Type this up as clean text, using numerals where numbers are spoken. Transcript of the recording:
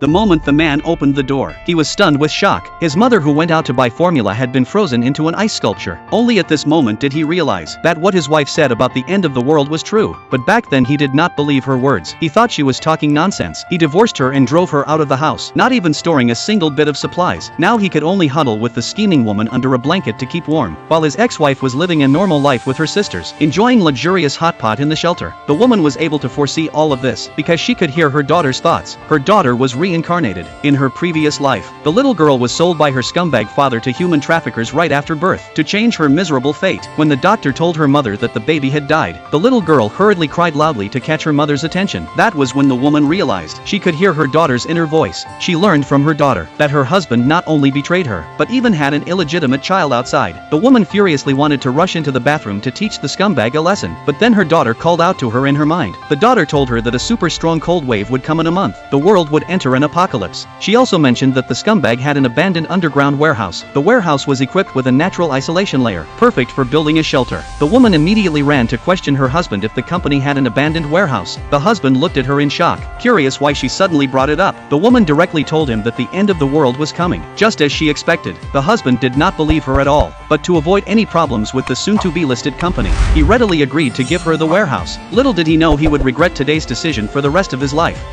The moment the man opened the door, he was stunned with shock. His mother, who went out to buy formula, had been frozen into an ice sculpture. Only at this moment did he realize that what his wife said about the end of the world was true. But back then he did not believe her words. He thought she was talking nonsense. He divorced her and drove her out of the house, not even storing a single bit of supplies. Now he could only huddle with the scheming woman under a blanket to keep warm, while his ex-wife was living a normal life with her sisters, enjoying luxurious hot pot in the shelter. The woman was able to foresee all of this because she could hear her daughter's thoughts. Her daughter was reincarnated. In her previous life, the little girl was sold by her scumbag father to human traffickers right after birth to change her miserable fate. When the doctor told her mother that the baby had died, the little girl hurriedly cried loudly to catch her mother's attention. That was when the woman realized she could hear her daughter's inner voice. She learned from her daughter that her husband not only betrayed her, but even had an illegitimate child outside. The woman furiously wanted to rush into the bathroom to teach the scumbag a lesson, but then her daughter called out to her in her mind. The daughter told her that a super strong cold wave would come in a month. The world would enter an apocalypse. She also mentioned that the scumbag had an abandoned underground warehouse. The warehouse was equipped with a natural isolation layer, perfect for building a shelter. The woman immediately ran to question her husband if the company had an abandoned warehouse. The husband looked at her in shock, curious why she suddenly brought it up. The woman directly told him that the end of the world was coming, just as she expected. The husband did not believe her at all, but to avoid any problems with the soon-to-be listed company, he readily agreed to give her the warehouse. Little did he know he would regret today's decision for the rest of his life.